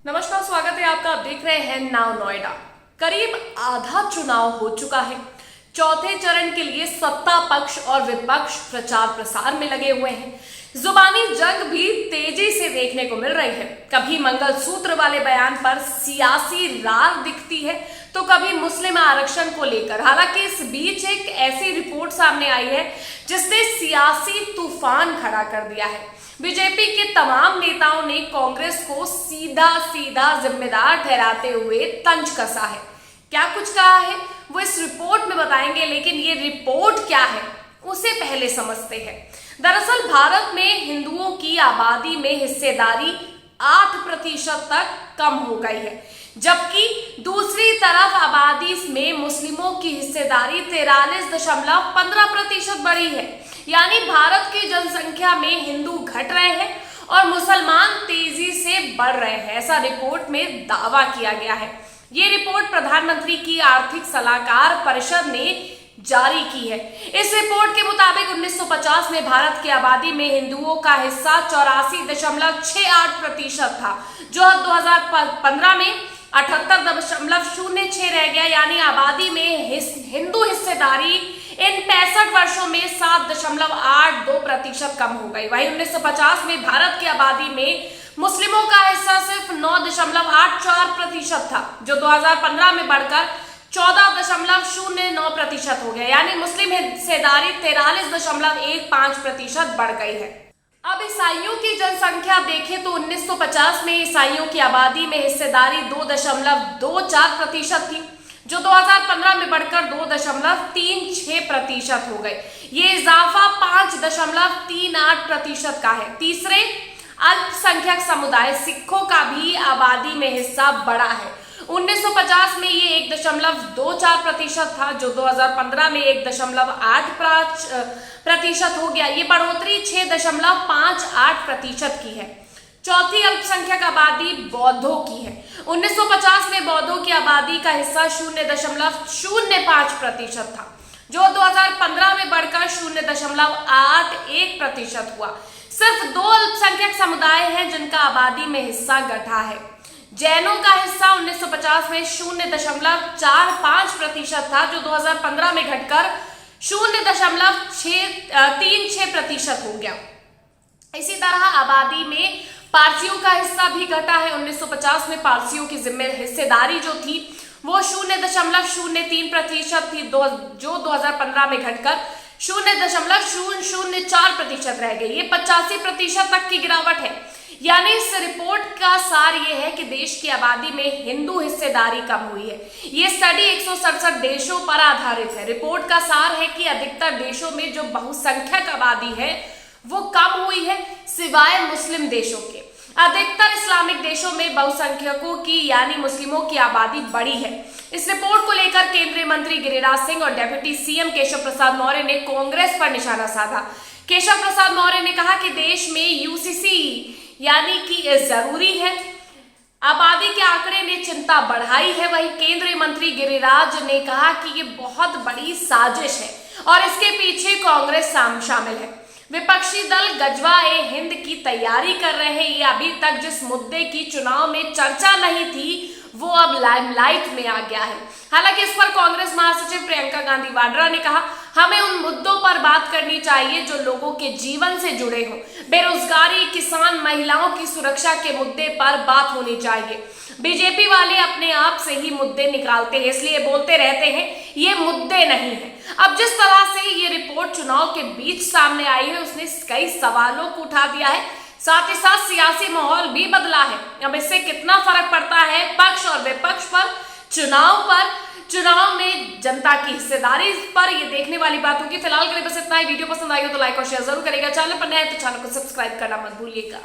नमस्कार, स्वागत है आपका। आप देख रहे हैं नाउ नोएडा। करीब आधा चुनाव हो चुका है। चौथे चरण के लिए सत्ता पक्ष और विपक्ष प्रचार प्रसार में लगे हुए हैं। जुबानी जंग भी तेजी से देखने को मिल रही है। कभी मंगलसूत्र वाले बयान पर सियासी रार दिखती है तो कभी मुस्लिम आरक्षण को लेकर। हालांकि इस बीच एक ऐसी रिपोर्ट सामने आई है जिसने सियासी तूफान खड़ा कर दिया है। बीजेपी के तमाम नेताओं ने कांग्रेस को सीधा सीधा जिम्मेदार ठहराते हुए तंज कसा है। क्या कुछ कहा है वो इस रिपोर्ट में बताएंगे, लेकिन ये रिपोर्ट क्या है उसे पहले समझते हैं। दरअसल भारत में हिंदुओं की आबादी में हिस्सेदारी 8% तक कम हो गई है, जबकि दूसरी तरफ आबादी में मुस्लिमों की हिस्सेदारी 43.15% बढ़ी है। यानी भारत की जनसंख्या में हिंदू घट रहे हैं और मुसलमान तेजी से बढ़ रहे हैं, ऐसा रिपोर्ट में दावा किया गया है। ये रिपोर्ट प्रधानमंत्री की आर्थिक सलाहकार परिषद ने जारी की है। इस रिपोर्ट के मुताबिक 1950 में भारत की आबादी में हिंदुओं का हिस्सा 84.68% था, जो 2015 में 78.06 रह गया। यानी आबादी में हिंदू हिस्सेदारी इन 65 वर्षों में 7.82% कम हो गई। वहीं 1950 में भारत की आबादी में मुस्लिमों का हिस्सा सिर्फ 9.84% था, जो 2015 में बढ़कर 14.09% हो गया। यानी मुस्लिम हिस्सेदारी 43.15% बढ़ गई है। अब ईसाइयों की जनसंख्या देखें तो 1950 में ईसाइयों की आबादी में हिस्सेदारी 2.24% थी, जो 2015 में बढ़कर 2.36% हो गई। ये इजाफा 5.38% का है। तीसरे अल्पसंख्यक समुदाय सिखों का भी आबादी में हिस्सा बढ़ा है। 1950 में ये 1.24% था, जो 2015 में 1.85% हो गया। ये बढ़ोतरी 6.58% की है। चौथी अल्पसंख्यक आबादी बौद्धों की है। 1950 में बौद्धों की आबादी का हिस्सा 0.05% था, जो 2015 में बढ़कर 0.81% हुआ। सिर्फ 2 अल्पसंख्यक समुदाय हैं जिनका आबादी में हिस्सा घटा है। जैनों का हिस्सा 1950 में 0.45% था, जो 2015 में घटकर 0.36% हो गया। इसी तरह आबादी में पारसियों का हिस्सा भी घटा है। 1950 में पारसियों की हिस्सेदारी जो थी वो 0.03% थी, जो 2015 में घटकर 0.004% रह गई। ये 85% तक की गिरावट है। यानी इस रिपोर्ट का सार ये है कि देश की आबादी में हिंदू हिस्सेदारी कम हुई है। ये स्टडी 167 देशों पर आधारित है। रिपोर्ट का सार है कि अधिकतर देशों में जो बहुसंख्यक आबादी है वो कम हुई है, सिवाय मुस्लिम देशों के। अधिकतर इस्लामिक देशों में बहुसंख्यकों की यानी मुस्लिमों की आबादी बढ़ी है। इस रिपोर्ट को लेकर केंद्रीय मंत्री गिरिराज सिंह और डेप्यूटी सीएम केशव प्रसाद मौर्य ने कांग्रेस पर निशाना साधा। केशव प्रसाद मौर्य ने कहा कि देश में यूसीसी यानी कि जरूरी है। आबादी के आंकड़े ने चिंता बढ़ाई है। वहीं केंद्रीय मंत्री गिरिराज ने कहा कि ये बहुत बड़ी साजिश है और इसके पीछे कांग्रेस शामिल है। विपक्षी दल गजवा ए हिंद की तैयारी कर रहे हैं। ये अभी तक जिस मुद्दे की चुनाव में चर्चा नहीं थी वो अब लाइमलाइट में आ गया है। हालांकि इस पर कांग्रेस महासचिव प्रियंका गांधी वाड्रा ने कहा, हमें उन मुद्दों पर बात करनी चाहिए जो लोगों के जीवन से जुड़े हों। बेरोजगारी, किसान, महिलाओं की सुरक्षा के मुद्दे पर बात होनी चाहिए। बीजेपी वाले अपने आप से ही मुद्दे निकालते हैं, इसलिए बोलते रहते हैं ये मुद्दे नहीं है। अब जिस तरह से ये रिपोर्ट चुनाव के बीच सामने आई है उसने कई सवालों को उठा दिया है। साथ ही साथ सियासी माहौल भी बदला है। अब इससे कितना फर्क पड़ता है पक्ष और विपक्ष पर, चुनाव में जनता की हिस्सेदारी पर, ये देखने वाली बात होगी। फिलहाल के लिए बस इतना ही। वीडियो पसंद आई हो तो लाइक और शेयर जरूर करेगा। चैनल पर नए हैं तो चैनल को सब्सक्राइब करना मत भूलिएगा।